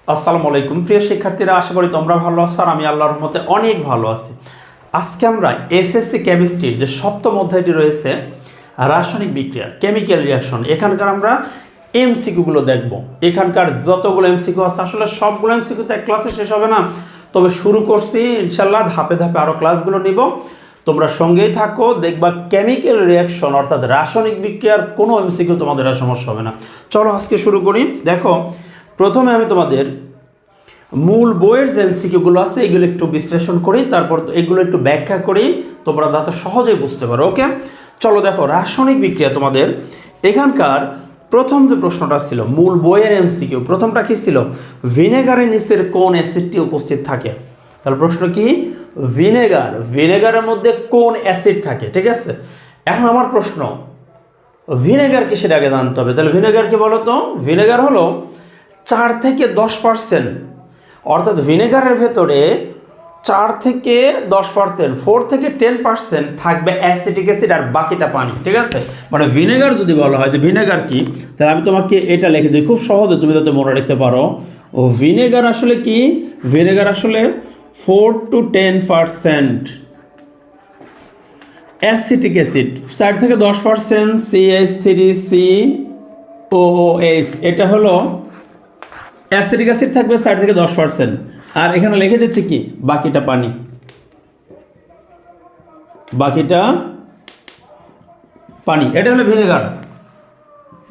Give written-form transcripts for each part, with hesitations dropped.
আসসালামু আলাইকুম প্রিয় শিক্ষার্থীরা, আশা করি তোমরা ভালো আছো আর আমি আল্লাহর রহমতে অনেক ভালো আছি। আজকে আমরা এসএসসি কেমিস্ট্রির যে সপ্তম অধ্যায়টি রয়েছে রাসায়নিক বিক্রিয়া কেমিক্যাল রিয়াকশন, এখানকার আমরা এমসিকিউগুলো দেখব। এখানকার যতগুলো এমসিকিউ আছে আসলে সবগুলো এমসিকিউ তো এক ক্লাসে শেষ হবে না, তবে শুরু করছি ইনশাল্লাহ, ধাপে ধাপে আরও ক্লাসগুলো নিব। তোমরা সঙ্গেই থাকো, দেখবা কেমিক্যাল রিয়াকশন অর্থাৎ রাসায়নিক বিক্রিয়ার কোনো এমসিকিউ তোমাদের আর সমস্যা হবে না। চলো আজকে শুরু করি। দেখো, প্রথমে আমি তোমাদের মূল বইয়ের যে এমসিকিউগুলো আছে এগুলো একটু বিশ্লেষণ করি, তারপর এগুলো একটু ব্যাখ্যা করি, তোমরা যাতে সহজেই বুঝতে পারো। ওকে, চলো দেখো রাসায়নিক বিক্রিয়া তোমাদের এখানকার প্রথম যে প্রশ্নটা ছিল মূল বইয়ের এমসিকিউ, প্রথমটা কি ছিল? ভিনেগারের নিচের কোন অ্যাসিডটি উপস্থিত থাকে? তাহলে প্রশ্ন কি? ভিনেগারের মধ্যে কোন অ্যাসিড থাকে? ঠিক আছে, এখন আমার প্রশ্ন, ভিনেগার কি সেটা আগে জানতে হবে। তাহলে ভিনেগার কি বলো তো? ভিনেগার হলো 4 থেকে 10%, অর্থাৎ ভিনেগারের ভেতরে 4 থেকে 10%, 4 থেকে 10% থাকবে অ্যাসিটিক অ্যাসিড আর বাকিটা পানি। ঠিক আছে, মানে ভিনেগার যদি বলা হয় যে ভিনেগার কি, তাহলে আমি তোমাকে এটা লিখে দিই খুব সহজে, তুমি যাতে মনে রাখতে পারো। ও ভিনেগার আসলে কি? ভিনেগার আসলে 4 to 10% অ্যাসিটিক অ্যাসিড, 4 থেকে 10% CH3COOH, এটা হলো অ্যাসিটিক অ্যাসিড থাকবে 4 থেকে 10%। আর এখানে লিখে দিচ্ছি কি? বাকিটা পানি, বাকিটা পানি, এটা হলো ভিনেগার।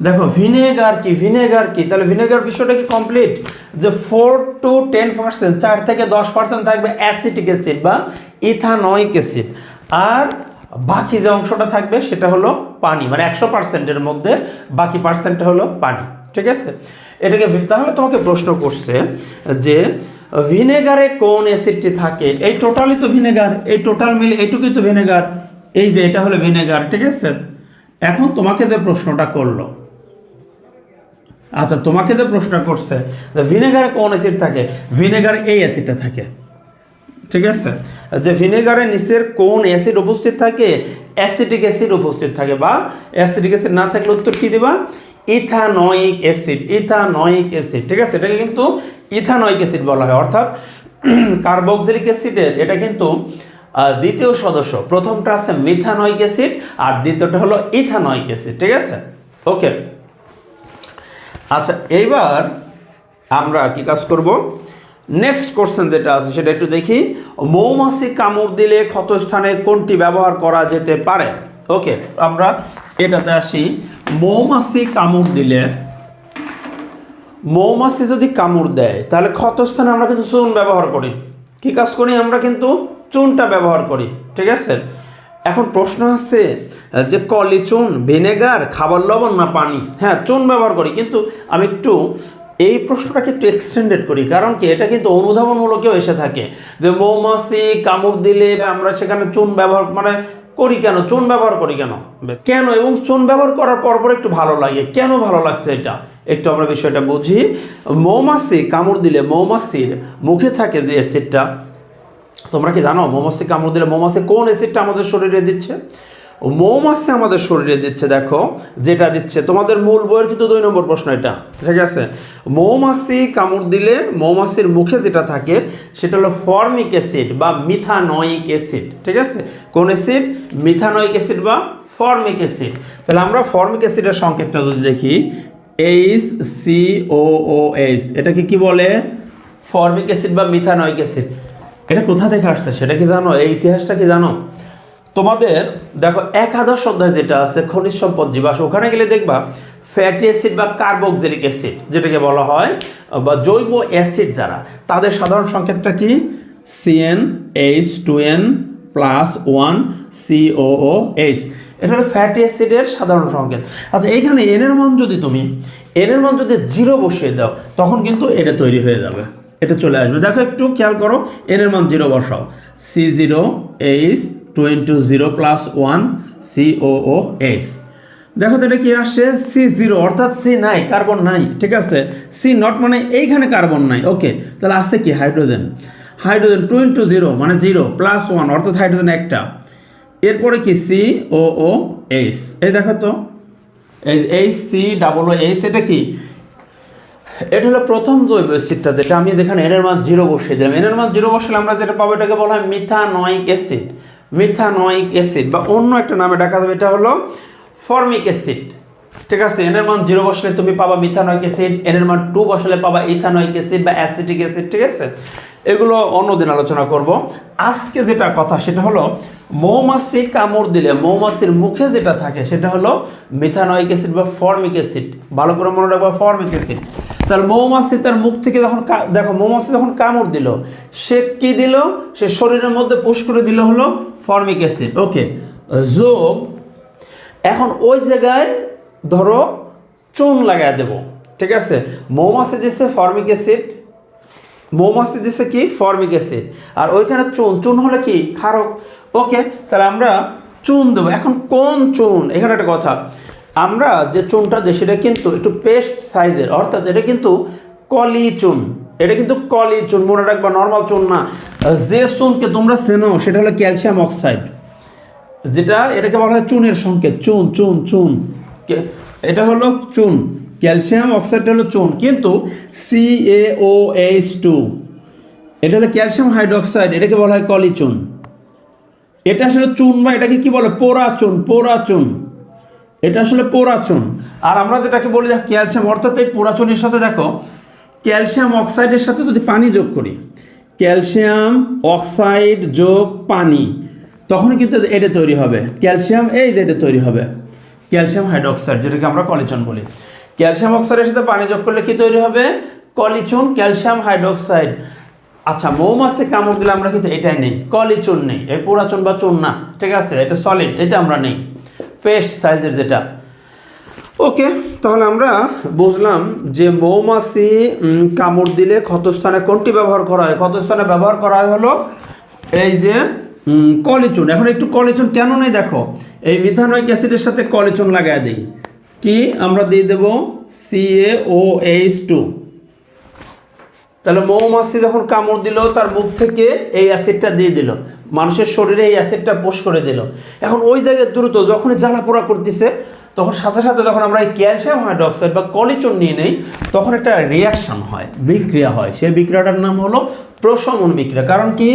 দেখো ভিনেগার কি? ভিনেগার কি? তাহলে ভিনেগার বিষয়টা কি কমপ্লিট? যে 4 to 10%, 4 থেকে 10% থাকবে অ্যাসিটিক অ্যাসিড বা ইথানয়িক অ্যাসিড, আর বাকি যে অংশটা থাকবে সেটা হলো পানি, মানে 100%-এর মধ্যে বাকি পার্সেন্টটা হলো পানি। ঠিক আছে, এটাকে তাহলে তোমাকে প্রশ্ন করছে যে ভিনেগারে কোন অ্যাসিডটি থাকে? এই টোটালই তো ভিনেগার, এই টোটাল মিলে এইটুকুই তো ভিনেগার, এই যে এটা হলো ভিনেগার। ঠিক আছে, এখন তোমাকে যে প্রশ্নটা করলো, আচ্ছা তোমাকে যে প্রশ্ন করছে যে ভিনেগারে কোন অ্যাসিড থাকে, ভিনেগারে এই অ্যাসিডটা থাকে। ঠিক আছে, যে ভিনেগারের নিচের কোন অ্যাসিড উপস্থিত থাকে? অ্যাসিটিক অ্যাসিড উপস্থিত থাকে, বা অ্যাসিটিক অ্যাসিড না থাকলে উত্তর কি দিবা? Ethanoic acid, ethanoic acid. ঠিক আছে, এটাকে কিন্তু ইথানয়িক অ্যাসিড বলা হয়, অর্থাৎ কার্বক্সিলিক অ্যাসিডের এটা কিন্তু দ্বিতীয় সদস্য। প্রথমটা আছে মিথানয়িক অ্যাসিড আর দ্বিতীয়টা হলো ইথানয়িক অ্যাসিড। ঠিক আছে, ওকে। আচ্ছা এইবার আমরা কি কাজ করব? নেক্সট কোশ্চেন যেটা আছে সেটা একটু দেখি। মৌমাছি কামড় দিলে ক্ষতস্থানে কোনটি ব্যবহার করা যেতে পারে? ওকে, আমরা এটাতে আসি। মৌমাছি কামড় দিলে, মৌমাছি যদি কামড় দেয় তাহলে ক্ষতস্থানে আমরা কিন্তু চুন ব্যবহার করি। কি কাজ করি? আমরা কিন্তু চুনটা ব্যবহার করি। ঠিক আছে, এখন প্রশ্ন আছে যে কলি চুন, ভিনেগার, খাবার লবণ না পানি? হ্যাঁ, চুন ব্যবহার করি, কিন্তু আমি একটু এই প্রশ্নটাকে একটু এক্সটেন্ডেড করি, কারণ কি এটা কিন্তু অনুধাবনমূলকেও এসে থাকে যে মৌমাছি কামড় দিলে আমরা সেখানে চুন ব্যবহার মানে করি কেন, চুন ব্যবহার করি কেন, কেন, এবং চুন ব্যবহার করার পর একটু ভালো লাগে, কেন ভালো লাগছে এটা একটু আমরা বিষয়টা বুঝি। মৌমাছি কামড় দিলে মৌমাছির মুখে থাকে যে অ্যাসিডটা, তোমরা কি জানো মৌমাছি কামড় দিলে মৌমাছি কোন অ্যাসিডটা আমাদের শরীরে দিচ্ছে? মৌমাছি আমাদের শরীরে দিচ্ছে, দেখো যেটা দিচ্ছে তোমাদের মূল বইয়ের কিন্তু 2 নম্বর প্রশ্ন এটা। ঠিক আছে, মৌমাছি কামড় দিলে মৌমাছির মুখে যেটা থাকে সেটা হলো ফর্মিক অ্যাসিড বা মিথানয়িক অ্যাসিড। ঠিক আছে, কোন অ্যাসিড? মিথানয়িক অ্যাসিড বা ফর্মিক অ্যাসিড। তাহলে আমরা ফর্মিক অ্যাসিডের সংকেতটা যদি দেখি, HCOOH, এটাকে কি বলে? ফর্মিক অ্যাসিড বা মিথানয়িক অ্যাসিড। এটা কোথা থেকে আসছে সেটা কি জানো? এই ইতিহাসটা কি জানো? তোমাদের দেখো একাদশ অধ্যায় যেটা আছে খনিজ সম্পদ জীবাশ্ম, ওখানে গেলে দেখবা ফ্যাটি অ্যাসিড বা কার্বক্সিলিক অ্যাসিড যেটাকে বলা হয় বা জৈব অ্যাসিড যারা, তাদের সাধারণ সংকেতটা কি? CnH2n+1COOH, এটা হলো ফ্যাটি অ্যাসিডের সাধারণ সংকেত। আচ্ছা এইখানে এন এর মান যদি 0 বসিয়ে দাও তখন কিন্তু এটা তৈরি হয়ে যাবে, এটা চলে আসবে। দেখো একটু খেয়াল করো, এন এর মান 0 বসাও, C0H2n+1COOH, দেখো তো এটা কি আসছে? C0, অর্থাৎ সি নাই, কার্বন নাই। ঠিক আছে, সি নট মানে এইখানে কার্বন নাই। ওকে, তাহলে আছে কি? হাইড্রোজেন। হাইড্রোজেন 2 × 0 মানে 0 +1, অর্থাৎ হাইড্রোজেন একটা। এরপরে কি? COOH, এই দেখো তো এই HCOOH, এটা কি? এটা হলো প্রথম জৈব অ্যাসিডটা, যেটা আমি যেখানে এর মান 0 বসিয়ে দিলাম। এর মান 0 বসালে আমরা যেটা পাবো এটাকে বলা হয় মিথানোয়িক অ্যাসিড। মিথানোয়িক অ্যাসিড বা অন্য একটা নামে ডাকা যাবে, এটা হলো ফর্মিক অ্যাসিড। ঠিক আছে, এর মান 0 বসালে তুমি পাবা মিথানোয়িক অ্যাসিড, এর মান 2 বসালে পাবা ইথানোয়িক অ্যাসিড বা অ্যাসিটিক অ্যাসিড। ঠিক আছে, এগুলো অন্যদিন আলোচনা করব। আজকে যেটা কথা সেটা হলো মৌমাছি কামড় দিলে মৌমাছির মুখে যেটা থাকে সেটা হলো মিথানোয়িক অ্যাসিড বা ফর্মিক অ্যাসিড। ভালো করে মনে রাখবা, ফর্মিক অ্যাসিড। তাহলে মৌমাছি তার মুখ থেকে যখন দেখো মৌমাছি যখন কামড় দিল, সে কি দিল? সে শরীরের মধ্যে পুশ করে দিল হলো ফর্মিক অ্যাসিড। ওকে, যোগ এখন ওই জায়গায় ধরো চুন লাগাই দেব। ঠিক আছে, মৌমাছি দিচ্ছে ফর্মিক অ্যাসিড, মৌমাছি দিচ্ছে কি ফর্মিক অ্যাসিড, আর ওইখানে চুন, চুন হলে কি ক্ষারক। ওকে, তাহলে আমরা চুন দেবো। এখন কোন চুন? এখানে একটা কথা, আমরা যে চুনটা দিই সেটা কিন্তু একটু পেস্ট সাইজের, অর্থাৎ এটা কিন্তু কলি চুন। এটা কিন্তু কলি চুন, মনে রাখবা, নর্মাল চুন না। যে চুনকে তোমরা চেনো সেটা হলো ক্যালসিয়াম অক্সাইড, যেটা এটাকে বলা হয় চুনের সংকেত। চুন চুন চুন, এটা হলো চুন। ক্যালসিয়াম অক্সাইডটা হলো চুন, কিন্তু CaOH2 এটা হলো ক্যালসিয়াম হাইড্রোক্সাইড, এটাকে বলা হয় কলি চুন। এটা আসলে চুন বা এটাকে কি বলে? পোড়া চুন। পোড়া চুন, এটা আসলে পোড়া চুন। আর আমরা যেটাকে বলি ক্যালসিয়াম, অর্থাৎ এই পোড়া চুনের সাথে দেখো ক্যালসিয়াম অক্সাইডের সাথে যদি পানি যোগ করি, ক্যালসিয়াম অক্সাইড যোগ পানি, তখন কিন্তু এটা তৈরি হবে ক্যালসিয়াম, এই যে এটা তৈরি হবে ক্যালসিয়াম হাইড্রোক্সাইড, যেটাকে আমরা কলিচুন বলি। ক্যালসিয়াম অক্সাইডের সাথে পানি যোগ করলে কি তৈরি হবে? কলিচুন, ক্যালসিয়াম হাইড্রোক্সাইড। আচ্ছা, মৌমাছি কামড় দিলে আমরা কিন্তু এটাই নেই, কলিচুন নেই, এই পোড়া চুন বা চুন না। ঠিক আছে, এটা সলিড, এটা আমরা নেই, পেস্ট সাইজের যেটা। ওকে, তাহলে আমরা বুঝলাম যে মৌমাছি কামড় দিলে ক্ষতস্থানে কোনটি ব্যবহার করা হয়? ক্ষতস্থানে ব্যবহার করা হয় হলো এই যে কলিচুন। এখন একটু কলিচুন কেন নেই দেখো, এই মিথানোয়িক অ্যাসিডের সাথে কলিচুন লাগাই দিই। কি আমরা দিয়ে দেব? CaOH2। তাহলে মৌমাছি যখন কামড় দিল তার মুখ থেকে এই অ্যাসিডটা দিয়ে দিল, মানুষের শরীরে এই অ্যাসিডটা পোষ করে দিল। এখন ওই জায়গায় দ্রুত যখনই জ্বালা পোড়া করতেছে, তখন সাথে সাথে যখন আমরা এই ক্যালসিয়াম হাইড্রোক্সাইড বা কলিচুন নিয়ে নেই, তখন একটা রিয়াকশন হয়, বিক্রিয়া হয়। সেই বিক্রিয়াটার নাম হলো প্রশমন বিক্রিয়া। কারণ কি?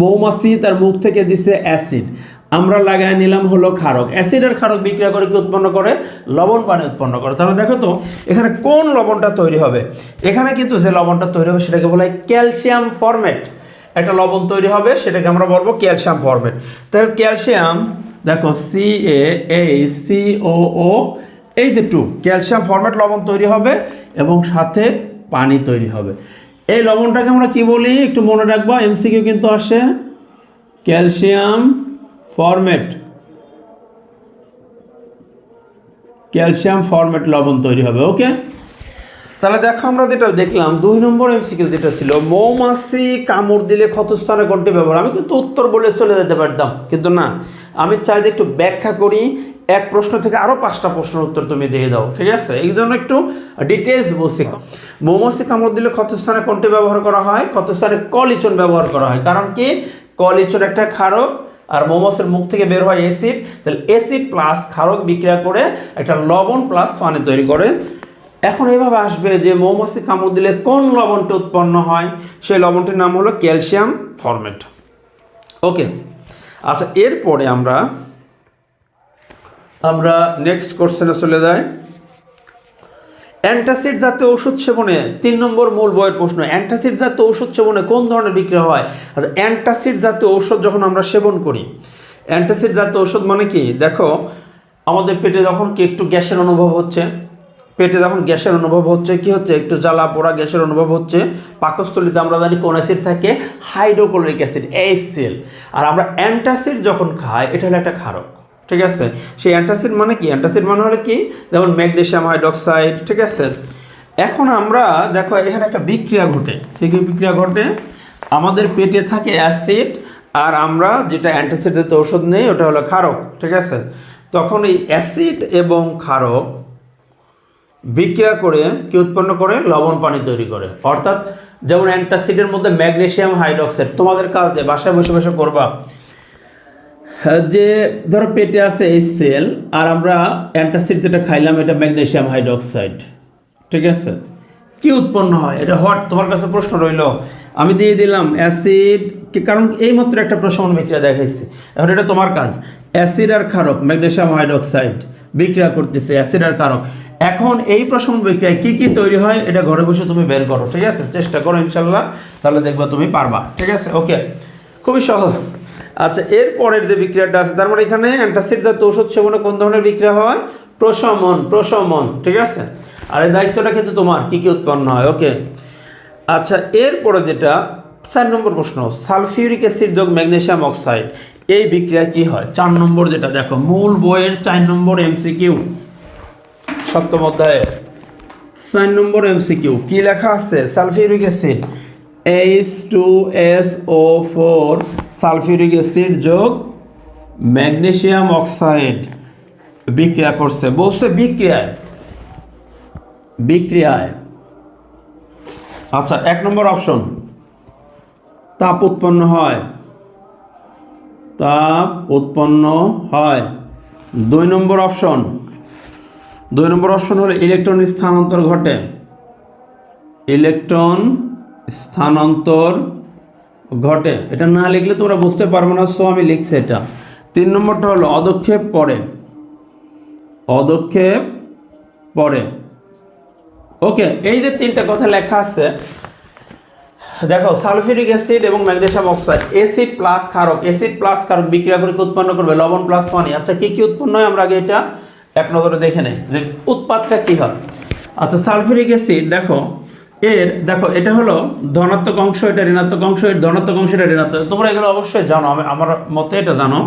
মৌমাছি তার মুখ থেকে দিছে অ্যাসিড, আমরা লাগাই নিলাম হলো ক্ষারক। অ্যাসিড আর ক্ষারক বিক্রিয়া করে কি উৎপন্ন করে? লবণ পানি উৎপন্ন করে। তাহলে দেখো তো এখানে কোন লবণটা তৈরি হবে? এখানে কিন্তু যে লবণটা তৈরি হবে সেটাকে বলা হয় ক্যালসিয়াম ফরমেট। একটা লবণ তৈরি হবে, সেটাকে আমরা বলবো ক্যালসিয়াম ফরমেট। তাহলে ক্যালসিয়াম দেখো CaCOO, এই যে 2 ক্যালসিয়াম ফরমেট লবণ তৈরি হবে এবং সাথে পানি তৈরি হবে। এই লবণটাকে আমরা কি বলি একটু মনে রাখবা, MCQ কিন্তু আসে, ক্যালসিয়াম ফরমেট। ক্যালসিয়াম ফরমেট লবণ তৈরি হবে। ওকে, তাহলে দেখো আমরা যেটা দেখলাম 2 নম্বর MCQ যেটা ছিল, মৌমাছি কামড় দিলে ক্ষতস্থানে কোনটি ব্যবহার। আমি কিন্তু উত্তর বলে চলে যেতে পারতাম, কিন্তু না, আমি চাই যে একটু ব্যাখ্যা করি, এক প্রশ্ন থেকে আরও 5টা প্রশ্নের উত্তর তুমি দিয়ে দাও। ঠিক আছে, এই জন্য একটু ডিটেলস বলছি। মৌমাছি কামড় দিলে ক্ষতস্থানে কোনটি ব্যবহার করা হয়? ক্ষতস্থানে কলিচুন ব্যবহার করা হয়। কারণ কি? কলিচুন একটা ক্ষারক, আর মৌমাছির মুখ থেকে বের হয় অ্যাসিড। তাহলে অ্যাসিড প্লাস ক্ষারক বিক্রিয়া করে একটা লবণ প্লাস পানি তৈরি করে। এখন এইভাবে আসবে যে মৌমাছি কামড় দিলে কোন লবণটা উৎপন্ন হয়? সেই লবণটির নাম হলো ক্যালসিয়াম ফরমেট। ওকে, আচ্ছা, এরপরে আমরা নেক্সট কোশ্চেনে চলে যাই। অ্যান্টাসিড জাতীয় ওষুধ সেবনে 3 নম্বর মূল বইয়ের প্রশ্ন, অ্যান্টাসিড জাতীয় ওষুধ সেবনে কোন ধরনের বিক্রিয়া হয়? আচ্ছা, অ্যান্টাসিড জাতীয় ঔষধ যখন আমরা সেবন করি, অ্যান্টাসিড জাতীয় ওষুধ মানে কি? দেখো আমাদের পেটে যখন কি একটু গ্যাসের অনুভব হচ্ছে, পেটে যখন গ্যাসের অনুভব হচ্ছে, কি হচ্ছে? একটু জ্বালা পোড়া গ্যাসের অনুভব হচ্ছে, পাকস্থলীতে আমরা জানি কোন অ্যাসিড থাকে? Hydrochloric acid, HCl। আর আমরা অ্যান্টাসিড যখন খাই, এটা হলো একটা ক্ষারক। ঠিক আছে, সেই অ্যান্টাসিড মানে কি? অ্যান্টাসিড মানে হলো কি? যেমন ম্যাগনেসিয়াম হাইড্রোক্সাইড। ঠিক আছে, এখন আমরা দেখো এখানে একটা বিক্রিয়া ঘটে। ঠিক আছে, বিক্রিয়া ঘটে, আমাদের পেটে থাকে অ্যাসিড, আর আমরা যেটা অ্যান্টাসিড জাতীয় ঔষধ নেই ওটা হলো ক্ষারক। ঠিক আছে, তখন এই অ্যাসিড এবং ক্ষারক বিক্রিয়া করে কি উৎপন্ন করে? লবণ পানি তৈরি করে। অর্থাৎ যেমন অ্যান্টাসিডের মধ্যে ম্যাগনেসিয়াম হাইড্রোক্সাইড, তোমাদের কাজ দিয়ে বাসায় বসে বসে করবা, যে ধরো পেটে আছে HCl, আর আমরা অ্যান্টাসিড যেটা খাইলাম এটা ম্যাগনেসিয়াম হাইড্রোক্সাইড। ঠিক আছে, কি উৎপন্ন হয়? এটা হট, তোমার কাছে প্রশ্ন রইল, আমি দিয়ে দিলাম অ্যাসিড, কারণ এইমাত্র একটা প্রশমন বিক্রিয়া দেখাইছি। এখন এটা তোমার কাজ, অ্যাসিড আর ক্ষারক ম্যাগনেসিয়াম হাইড্রোক্সাইড বিক্রিয়া করতেছে, অ্যাসিড আর ক্ষারক। এখন এই প্রশমন বিক্রিয়ায় কি কি তৈরি হয় এটা ঘরে বসে তুমি বের করো, ঠিক আছে? চেষ্টা করো ইনশাল্লাহ, তাহলে দেখবা তুমি পারবা, ঠিক আছে? ওকে, খুবই সহজ। আচ্ছা, এর পরের যে বিক্রিয়াটা আছে, তার মানে এখানে অ্যান্টাসিড জাতীয় ওষুধ সেবনে কোন ধরনের বিক্রিয়া হয়? প্রশমন, ঠিক আছে? আর এই দায়িত্বটা কিন্তু তোমার, কি কি উৎপন্ন হয়। ওকে, আচ্ছা, এরপরে যেটা 4 নম্বর প্রশ্ন, সালফিউরিক অ্যাসিড যোগ ম্যাগনেসিয়াম অক্সাইড, এই বিক্রিয়া কি হয়? 4 নম্বর যেটা দেখো, মূল বইয়ের 4 নম্বর এমসিকিউ, সপ্তম অধ্যায়ে 4 নম্বর এমসিকিউ কি লেখা আছে? Sulphuric acid H2SO4 sulphuric acid যোগ ম্যাগনেসিয়াম অক্সাইড বিক্রিয়া করছে, বলছে বিক্রিয়ায়। আচ্ছা, 1 নম্বর অপশন, তাপ উৎপন্ন হয়। 2 নম্বর অপশন হলো ইলেকট্রন স্থানান্তর ঘটে। এটা না লিখলে তোমরা বুঝতে পারবে না, সো আমি লিখছি এটা। 3 নম্বরটা হলো অদক্ষেপ পরে। ওকে, এই যে 3টা কথা লেখা আছে, দেখো, সালফিউরিক অ্যাসিড এবং ম্যাগনেসিয়াম অক্সাইড, অ্যাসিড প্লাস ক্ষারক বিক্রিয়া করে উৎপন্ন করবে লবণ প্লাস পানি। আচ্ছা, কি কি উৎপন্ন হয় আমরা আগে এটা এক নজরে দেখে নেই যে উৎপাদটা কি হয়। আচ্ছা, সালফিউরিক অ্যাসিড দেখো, এটা হলো ধনাত্মক অংশ, এটা ঋণাত্মক অংশ, এর ধনাত্মক অংশ, এটা ঋণাত্মক। তোমরা এগুলো অবশ্যই জানো, আমার মতে এটা জানো।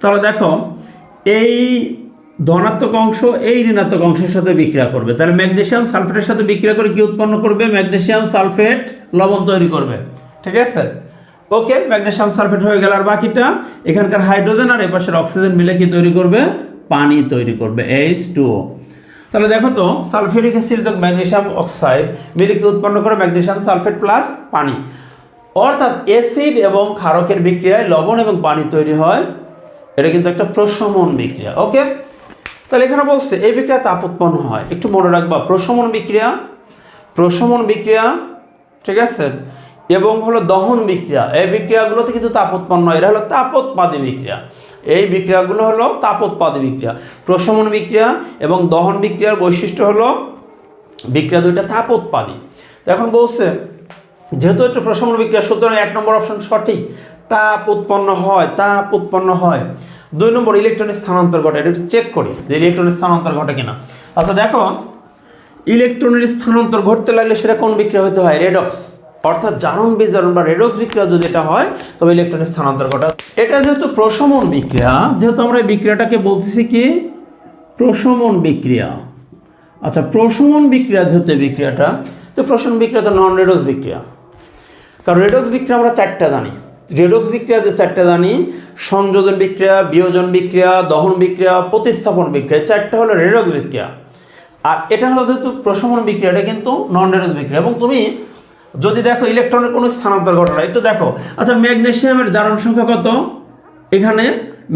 তাহলে দেখো, এই ধনাত্মক অংশ এই ঋণাত্মক অংশের সাথে বিক্রিয়া করবে, তাহলে ম্যাগনেসিয়াম সালফেটের সাথে বিক্রিয়া করে কি উৎপন্ন করবে? ম্যাগনেসিয়াম সালফেট লবণ তৈরি করবে, ঠিক আছে? ওকে, ম্যাগনেসিয়াম সালফেট হয়ে গেল, আর বাকিটা এখানকার হাইড্রোজেন আর এপাশের অক্সিজেন মিলে কি তৈরি করবে? পানি তৈরি করবে, H2O। তাহলে দেখো তো, সালফিউরিক অ্যাসিড যোগ ম্যাগনেসিয়াম অক্সাইড মিলে কি উৎপন্ন করে? ম্যাগনেসিয়াম সালফেট প্লাস পানি, অর্থাৎ অ্যাসিড এবং ক্ষারকের বিক্রিয়ায় লবণ এবং পানি তৈরি হয়। এটা কিন্তু একটা প্রশমন বিক্রিয়া। ওকে, তাহলে এখানে বলছে এই বিক্রিয়া তাপ উৎপন্ন হয়, একটু মনে রাখবা, প্রশমন বিক্রিয়া, ঠিক আছে, এবং হলো দহন বিক্রিয়া, এই বিক্রিয়াগুলোতে কিন্তু তাপ উৎপন্ন হয়, এরা হলো তাপোৎপাদী বিক্রিয়া। এই বিক্রিয়াগুলো হলো তাপোৎপাদী বিক্রিয়া। প্রশমন বিক্রিয়া এবং দহন বিক্রিয়ার বৈশিষ্ট্য হলো বিক্রিয়া দুইটা তাপোৎপাদী। তো এখন বলছে যেহেতু একটা প্রশমন বিক্রিয়া, সুতরাং 1 নম্বর অপশন সঠিক, তাপ উৎপন্ন হয়। 2 নম্বর ইলেকট্রনের স্থানান্তর ঘটে, এটা চেক করি যে ইলেকট্রনের স্থানান্তর ঘটে কিনা। আচ্ছা দেখো, ইলেকট্রনের স্থানান্তর ঘটতে লাগলে সেটা কোন বিক্রিয়া হতে হয়? রেডক্স, অর্থাৎ জারণ বিজারণ বা রেডক্স বিক্রিয়া যদি এটা হয় তবে ইলেকট্রনের স্থানান্তর ঘটে। এটা যেহেতু প্রশমন বিক্রিয়া, যেহেতু আমরা এই বিক্রিয়াটাকে বলতেছি কি? প্রশমন বিক্রিয়া। আচ্ছা, প্রশমন বিক্রিয়া যেহেতু বিক্রিয়াটা, তো প্রশমন বিক্রিয়া তো নন রেডক্স বিক্রিয়া, কারণ রেডক্স বিক্রিয়া আমরা 4টা জানি। রেডক্স বিক্রিয়া যে 4টা জানি, সংযোজন বিক্রিয়া, বিয়োজন বিক্রিয়া, দহন বিক্রিয়া, প্রতিস্থাপন বিক্রিয়া, 4টা হলো রেডক্স বিক্রিয়া। আর এটা হলো যেহেতু প্রশমন বিক্রিয়া, এটা কিন্তু নন রেডক্স বিক্রিয়া। এবং তুমি যদি দেখো ইলেকট্রনের কোনো স্থানান্তর ঘটনা, একটু দেখো। আচ্ছা, ম্যাগনেসিয়ামের জারণ সংখ্যা কত? এখানে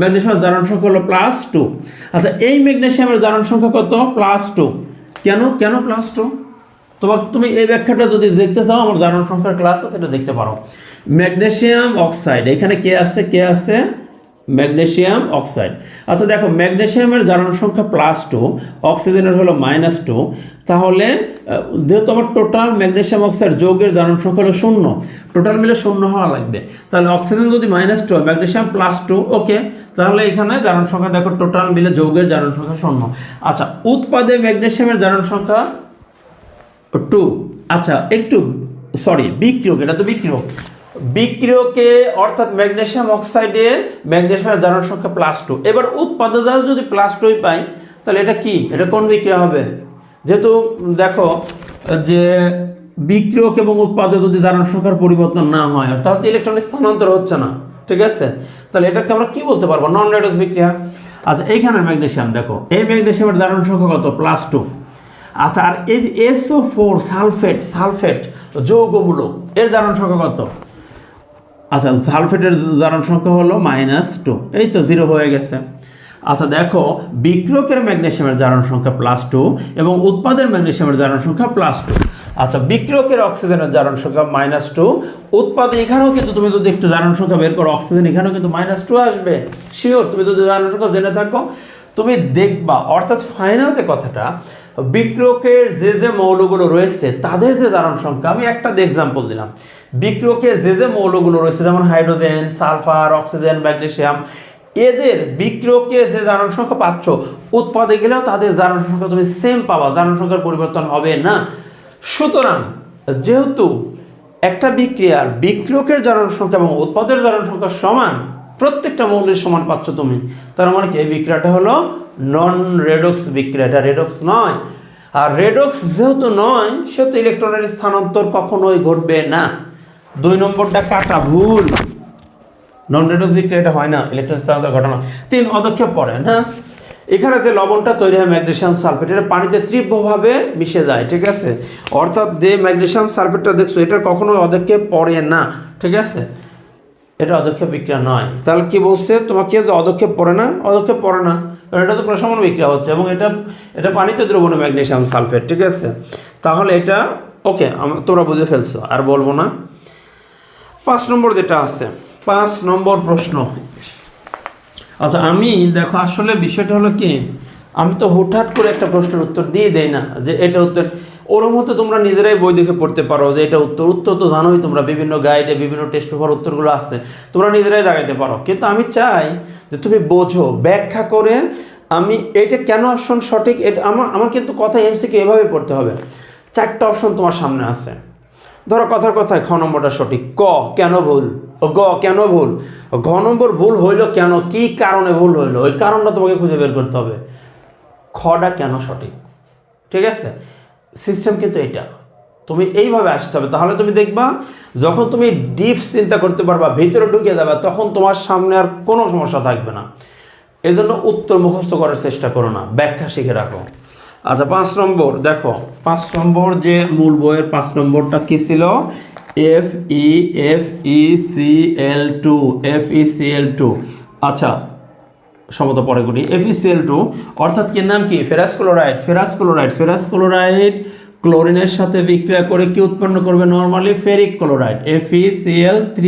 ম্যাগনেসিয়ামের জারণ সংখ্যা হলো +2। আচ্ছা, এই ম্যাগনেসিয়ামের জারণ সংখ্যা কত? +2। কেন +2? তুমি এই ব্যাখ্যাটা যদি দেখতে চাও, আমার জারণ সংখ্যার ক্লাস আছে, সেটা দেখতে পারো। ম্যাগনেসিয়াম অক্সাইড, এখানে কে আছে? Magnesium oxide. আচ্ছা দেখো, ম্যাগনেসিয়ামের জারণ সংখ্যা +2, অক্সিজেনের হলো -2, তাহলে যেহেতু আমার টোটাল ম্যাগনেসিয়াম অক্সাইড যৌগের জারণ সংখ্যা হলো 0, টোটাল মিলে 0 হওয়া লাগবে। তাহলে অক্সিজেন যদি -2, ম্যাগনেসিয়াম +2, ওকে, তাহলে এখানে জারণ সংখ্যা দেখো, টোটাল মিলে যৌগের জারণ সংখ্যা 0। আচ্ছা, উৎপাদে ম্যাগনেসিয়ামের জারণ সংখ্যা 2। আচ্ছা, বিক্রিয়ক, এটা তো বিক্রিয়কে, অর্থাৎ ম্যাগনেসিয়াম অক্সাইডে ম্যাগনেসিয়ামের জারণ সংখ্যা +2। এবার উৎপাদে যদি +2 পাই, তাহলে এটা কি? এটা কোন বিক্রিয়া হবে? যেহেতু দেখো যে বিক্রিয়ক এবং উৎপাদে যদি জারণ সংখ্যার পরিবর্তন না হয়, অর্থাৎ ইলেকট্রনের স্থানান্তর হচ্ছে না, ঠিক আছে, তাহলে এটাকে আমরা কি বলতে পারবো? নন রেডক্স বিক্রিয়া। আচ্ছা, এইখানে ম্যাগনেসিয়াম দেখো, এই ম্যাগনেসিয়ামের জারণ সংখ্যা কত? +2। আচ্ছা, আর এই SO4 সালফেট যৌগমূলক, এর জারণ সংখ্যা কত? আচ্ছা, সালফেটের জারণ সংখ্যা হলো -2, এই তো 0 হয়ে গেছে। আচ্ছা দেখো, বিক্রিয়কের ম্যাগনেসিয়ামের জারণ সংখ্যা +2 এবং উৎপাদের ম্যাগনেসিয়ামের জারণ সংখ্যা +2। আচ্ছা, বিক্রিয়কের অক্সিজেনের জারণ সংখ্যা -2, উৎপাদন এখানেও কিন্তু তুমি যদি একটু জারণ সংখ্যা বের করো অক্সিজেন এখানেও কিন্তু -2 আসবে শিওর। তুমি যদি জারণ সংখ্যা জেনে থাকো তুমি দেখবা, অর্থাৎ ফাইনাল যে কথাটা, বিক্রিয়কের যে মৌলগুলো রয়েছে তাদের যে জারণ সংখ্যা, আমি একটা এক্সাম্পল দিলাম, বিক্রিয়কের যে মৌলগুলো রয়েছে যেমন হাইড্রোজেন, সালফার, অক্সিজেন, ম্যাগনেসিয়াম, এদের বিক্রিয়কে যে জারণ সংখ্যা পাচ্ছ উৎপাদে গেলেও তাদের জারণ সংখ্যা তুমি সেম পাবা, জারণ সংখ্যার পরিবর্তন হবে না। সুতরাং যেহেতু একটা বিক্রিয়ার বিক্রিয়কের জারণ সংখ্যা এবং উৎপাদের জারণ সংখ্যা সমান, প্রত্যেকটা মৌলের সমান পাচ্ছ তুমি, তার মানে কি এই বিক্রিয়াটা হলো নন রেডক্স বিক্রিয়া, এটা রেডক্স নয়। আর রেডক্স যেহেতু নয় সেহেতু ইলেকট্রনের স্থানান্তর কখনোই ঘটবে না। 2 নম্বরটা কাটা, ভুল। নন রেডক্স বিক্রিয়া এটা হয় না, ইলেকট্রন স্থানান্তর ঘটনা। 3 পদক্ষেপ পড়ে না, এখানে যে লবণটা তৈরি হয় ম্যাগনেসিয়াম সালফেট, এটা পানিতে তীব্রভাবে মিশে যায়, ঠিক আছে। অর্থাৎ যে ম্যাগনেসিয়াম সালফেটটা দেখছো এটা কখনো অদক্ষেপ পড়ে না, ঠিক আছে, এটা অদক্ষেপ বিক্রিয়া নয়। তাহলে কি বলছে তোমাকে, অদক্ষেপ পড়ে না, অদক্ষেপ পড়ে না, কারণ এটা তো প্রশমন বিক্রিয়া হচ্ছে এবং এটা পানিতে দ্রবণে ম্যাগনেসিয়াম সালফেট, ঠিক আছে। তাহলে এটা ওকে, তোমরা বুঝে ফেলছো, আর বলবো না। 5 নম্বর যেটা আছে, 5 নম্বর প্রশ্ন। আচ্ছা, আমি দেখো আসলে বিষয়টা হলো কি, আমি তো হুটহাট করে একটা প্রশ্নের উত্তর দিয়ে দেই না যে এটা উত্তর, ওর মতো তোমরা নিজেরাই বই দেখে পড়তে পারো যে এটা উত্তর তো জানোই তোমরা, বিভিন্ন গাইডে বিভিন্ন টেস্ট পেপার উত্তরগুলো আসছে, তোমরা নিজেরাই দাগাইতে পারো। কিন্তু আমি চাই যে তুমি বোঝো, ব্যাখ্যা করে আমি এটা কেন অপশন সঠিক, এটা আমার কিন্তু কথা এমসিকিউ এভাবে পড়তে হবে। 4টা অপশন তোমার সামনে আছে, ধরো কথার কথায় খ নম্বরটা সঠিক, ক কেন ভুল, গ কেন ভুল, ঘ নম্বর ভুল হইলো কেন, কি কারণে ভুল হইলো, ওই কারণটা তোমাকে খুঁজে বের করতে হবে, খটা কেন সঠিক, ঠিক আছে। সিস্টেম কিন্তু এটা, তুমি এইভাবে আসতে হবে, তাহলে তুমি দেখবা যখন তুমি ডিপ চিন্তা করতে পারবা, ভিতরে ঢুকে যাবে, তখন তোমার সামনে আর কোনো সমস্যা থাকবে না। এজন্য উত্তর মুখস্থ করার চেষ্টা করো না, ব্যাখ্যা শিখে রাখো। আচ্ছা, 5 নম্বর দেখো, 5 নম্বর যে মূল বইয়ের 5 নম্বরটা কি ছিল, FeCl2, আচ্ছা সমত পরে করি, FeCl2 অর্থাৎ কি নাম কি, ফেরাস ক্লোরাইড ক্লোরিনের সাথে বিক্রিয়া করে কি উৎপন্ন করবে, normally ferric chloride, FeCl3,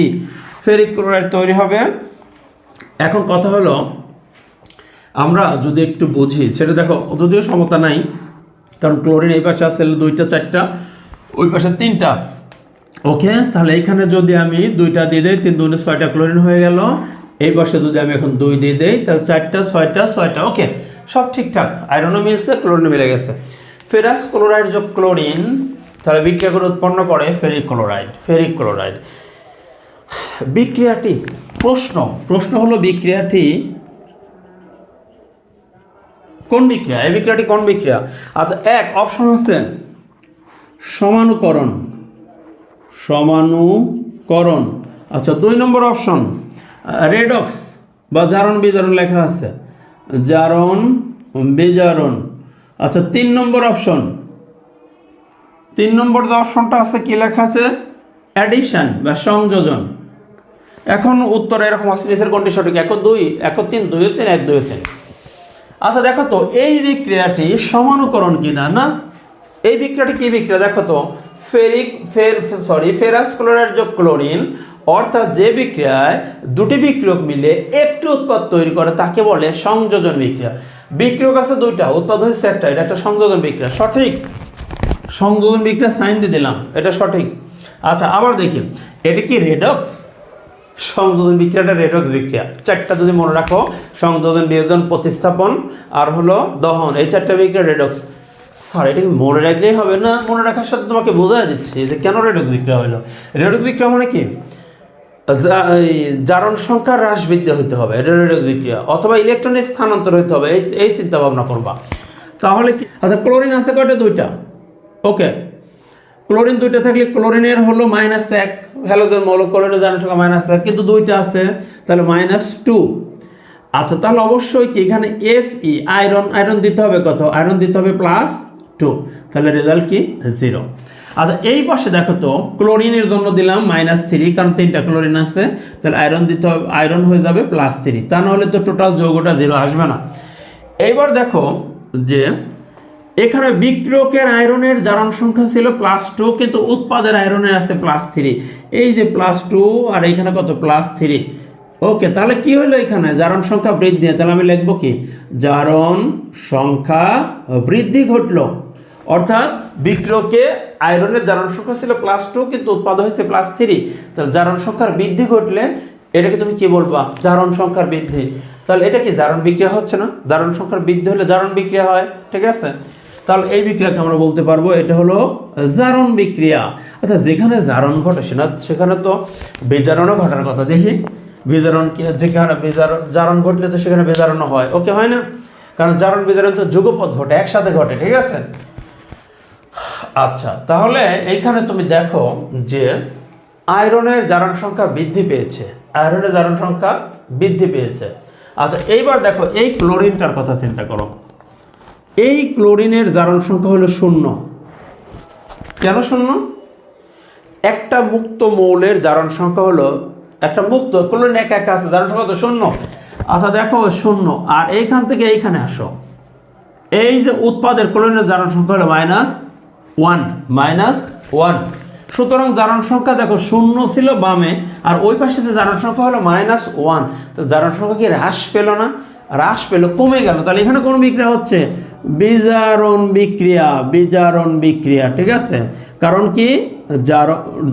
ferric chloride তৈরি হবে। এখন কথা হলো আমরা যদি একটু বুঝি সেটা দেখো, যদিও সমতা নাই, কারণ ক্লোরিন এই পাশে আছে 2টা 4টা, ওই পাশে 3টা, ওকে। তাহলে এইখানে যদি আমি 2টা দিয়ে দেই, 3 2 6টা ক্লোরিন হয়ে গেল। এই পাশে যদি আমি এখন 2 দিয়ে দেই, তাহলে 4টা 6টা, ওকে, সব ঠিকঠাক, আয়রনও মিলছে, ক্লোরিনও মিলে গেছে। ফেরাস ক্লোরাইড যোগ ক্লোরিন তাহলে বিক্রিয়া করে উৎপন্ন করে ফেরিক ক্লোরাইড। বিক্রিয়াটি, প্রশ্ন হলো বিক্রিয়াটি কোন বিক্রিয়া, এই বিক্রিয়াটি কোন বিক্রিয়া। আচ্ছা, এক অপশন আছে সমানুকরণ। আচ্ছা, 2 নম্বর অপশন রেডক্স বা জারণ বিজারণ লেখা আছে, জারণ বিজারণ। আচ্ছা, 3 নম্বর অপশন, 3 নম্বর যে অপশনটা আছে কি লেখা আছে, অ্যাডিশন বা সংযোজন। এখন উত্তর এরকম আছে, নিচের কোনটি সঠিক, 1 2 1 3 2 3 1 2 3। আচ্ছা দেখো তো এই বিক্রিয়াটি সমানুকরণ কিনা, না এই বিক্রিয়াটি কি বিক্রিয়া, দেখো তো ফেরাস ক্লোরাইড যোগ ক্লোরিন, অর্থাৎ যে বিক্রিয়ায় দুটি বিক্রিয়ক মিলে একটি উৎপাদ তৈরি করে তাকে বলে সংযোজন বিক্রিয়া। বিক্রিয়ক আছে 2টা, উৎপাদ হচ্ছে একটা, এটা একটা সংযোজন বিক্রিয়া, সঠিক। সংযোজন বিক্রিয়া সাইন দিয়ে দিলাম, এটা সঠিক। আচ্ছা, আবার দেখি এটা কি রেডক্স, সংযোজন বিক্রিয়াটা রেডক্স বিক্রিয়া। 4টা যদি মনে রাখো, সংযোজন, বিয়োজন, প্রতিস্থাপন আর হলো দহন, এই 4টা বিক্রিয়া রেডক্স। স্যার এটা কি মনে রাখলেই হবে না, মনে রাখার সাথে তোমাকে বোঝাই দিচ্ছি যে কেন রেডক্স বিক্রিয়া হলো। রেডক্স বিক্রিয়া মানে কি, জারণ সংখ্যা হ্রাস বৃদ্ধি হতে হবে, এটা রেডক্স বিক্রিয়া, অথবা ইলেকট্রনের স্থানান্তর হতে হবে, এই চিন্তা ভাবনা করবা। তাহলে কি, আচ্ছা ক্লোরিন আছে কয়টা, 2টা, ওকে। ক্লোরিন 2টা থাকলে ক্লোরিনের হলো -1, হ্যালোজেন মৌল, ক্লোরিনের জারণ সংখ্যা -1, কিন্তু 2টা আছে তাহলে -2। আচ্ছা, তাহলে অবশ্যই কি এখানে Fe আয়রন দিতে হবে কত, আয়রন দিতে হবে +2, তাহলে রেজাল্ট কি 0। আচ্ছা, এই পাশে দেখো তো ক্লোরিনের জন্য দিলাম -3, কারণ 3টা ক্লোরিন আছে, তাহলে আয়রন দিতে হবে, আয়রন হয়ে যাবে +3, তা নাহলে তো টোটাল যৌগটা 0 আসবে না। এইবার দেখো যে এখানে বিক্রিয়কের আয়রনের জারণ সংখ্যা ছিল +2, কিন্তু উৎপাদের আয়রনের আছে +3। এই যে +2 আর এখানে কত +3। ওকে, তাহলে কি হলো এখানে জারণ সংখ্যা বৃদ্ধি, তাহলে আমি লিখবো কি জারণ সংখ্যা বৃদ্ধি ঘটলো। অর্থাৎ বিক্রিয়কে আয়রনের জারণ সংখ্যা ছিল +2, কিন্তু উৎপাদ হয়েছে +3। তাহলে জারণ সংখ্যার বৃদ্ধি ঘটলে এটাকে তুমি কি বলবা? জারণ সংখ্যার বৃদ্ধি। তাহলে এটা কি জারণ বিক্রিয়া হচ্ছে না? জারণ সংখ্যার বৃদ্ধি হলে জারণ বিক্রিয়া হয়, ঠিক আছে? তাহলে এই বিক্রিয়াকে আমরা বলতে পারবো এটা হলো জারণ বিক্রিয়া। আচ্ছা, যেখানে জারণ ঘটে সেখানে তো বিজারণও ঘটার কথা। দেখি বিজারণ কি, যেখানে জারণ ঘটলে তো সেখানে বিজারণও হয়। ওকে, হয় না? কারণ জারণ বিজারণ তো যুগপৎ ঘটে, একসাথে ঘটে, ঠিক আছে? আচ্ছা, তাহলে এইখানে তুমি দেখো যে আয়রনের জারণ সংখ্যা বৃদ্ধি পেয়েছে, আয়রনের জারণ সংখ্যা বৃদ্ধি পেয়েছে। আচ্ছা, এইবার দেখো এই ক্লোরিনটার কথা চিন্তা করো। এই ক্লোরিনের জারণ সংখ্যা হলো 0। কেন 0? একটা মুক্ত মৌলের জারণ সংখ্যা হলো, একটা মুক্ত ক্লোরিন একা একা আছে, জারণ সংখ্যা তো 0। আচ্ছা দেখো 0, আর এইখান থেকে এইখানে আসো, এই যে উৎপাদের ক্লোরিনের জারণ সংখ্যা হলো -1। সুতরাং জারণ সংখ্যা দেখো 0 ছিল বামে, আর ওই পাশে যে জারণ সংখ্যা হলো -1। তো জারণ সংখ্যা কি হ্রাস পেল না? হ্রাস পেল, কমে গেল। তাহলে এখানে কোন বিক্রিয়া হচ্ছে? বিজারণ বিক্রিয়া, ঠিক আছে? কারণ কি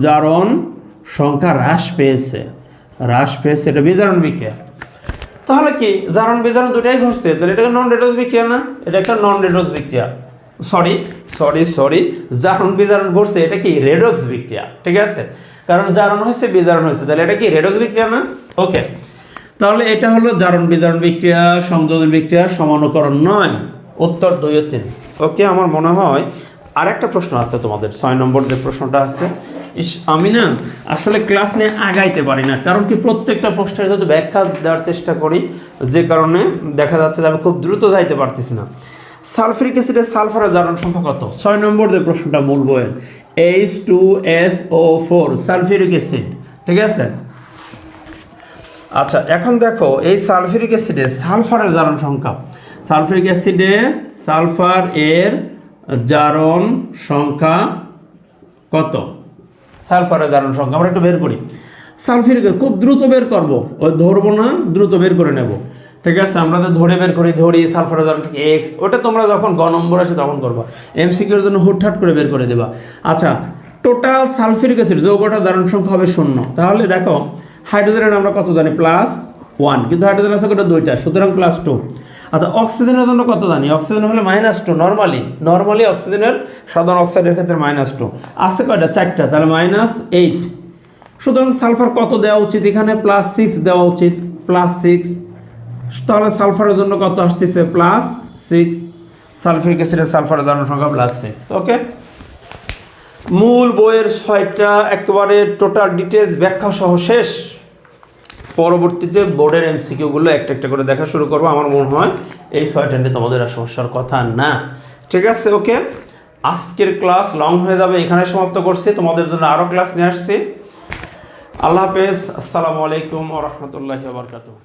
জারণ সংখ্যা হ্রাস পেয়েছে, এটা বিজারণ বিক্রিয়া। তাহলে কি জারণ বিজারণ দুটাই ঘটছে, তাহলে এটা নন রেডক্স বিক্রিয়া না? এটা একটা নন রেডক্স বিক্রিয়া। সরি, জারণ বিজারণ ঘটছে, এটা কি রেডক্স বিক্রিয়া, ঠিক আছে? কারণ জারণ হয়েছে বিজারণ হয়েছে, তাহলে এটা কি রেডক্স বিক্রিয়া না? ওকে, তাহলে এটা হলো জারণ বিজারণ বিক্রিয়া সংযোজন বিক্রিয়া, সমানুকরণ নয়। উত্তর 2 ও 3। ওকে, আমার মনে হয় আরেকটা প্রশ্ন আছে তোমাদের, 6 নম্বর যে প্রশ্নটা আছে। আমি না আসলে ক্লাস নিয়ে আগাইতে পারি না, কারণ কি প্রত্যেকটা প্রশ্নের যদি ব্যাখ্যা দেওয়ার চেষ্টা করি, যে কারণে দেখা যাচ্ছে যে আমি খুব দ্রুত যাইতে পারতেছি না। সালফিউরিক অ্যাসিডের সালফারের জারণ সংখ্যা কত? 6 নম্বর যে প্রশ্নটা মূল বইয়ের, H2SO4 সালফিউরিক অ্যাসিড, ঠিক আছে? আচ্ছা, এখন দেখো এই সালফিউরিক অ্যাসিডে সালফারের জারণ সংখ্যা, সালফিউরিক অ্যাসিডে সালফার এর জারণ সংখ্যা কত? সালফারের জারণ সংখ্যা আমরা একটু বের করি। সালফিউরিক খুব দ্রুত বের করব, ওই ধরবো না, দ্রুত বের করে নেব, ঠিক আছে? আমরা তো ধরে বের ধরি সালফারের জারণ সংখ্যা x, ওটা তোমরা যখন গ নম্বর আসে তখন করবা, এমসিকিউর জন্য হুটহাট করে বের করে দেবা। আচ্ছা, টোটাল সালফিউরিক অ্যাসিড যৌগটার জারণ সংখ্যা হবে 0। তাহলে দেখো হাইড্রোজেনের আমরা কত জানি? +1, কিন্তু হাইড্রোজেন আছে কত? 2টা, সুতরাং +2। আচ্ছা, অক্সিজেনের জন্য কত জানি? অক্সিজেন হলে -2। নরমালি অক্সিজেনের, সাধারণ অক্সাইডের ক্ষেত্রে -2 আছে কয়টা? 4টা, তাহলে -8। সুতরাং সালফার কত দেওয়া উচিত? এখানে +6 দেওয়া উচিত, +6। তাহলে সালফারের জন্য কত আসতেছে? +6। সালফিউরিক অ্যাসিডের সালফারের জারণ সংখ্যা +6। ওকে, মূল বইয়ের 6টা একেবারে টোটাল ডিটেলস ব্যাখ্যা সহ শেষ। পরবর্তীতে বোর্ডের এমসিকিউগুলো একটা একটা করে দেখা শুরু করবো। আমার মনে হয় এই 6টা নিয়ে তোমাদের আর সমস্যার কথা না, ঠিক আছে? ওকে, আজকের ক্লাস লং হয়ে যাবে, এখানে সমাপ্ত করছি। তোমাদের জন্য আরও ক্লাস নিয়ে আসছি। আল্লাহ হাফেজ, আসসালামু আলাইকুম ওয়া রাহমাতুল্লাহি ওয়া বারাকাতুহু।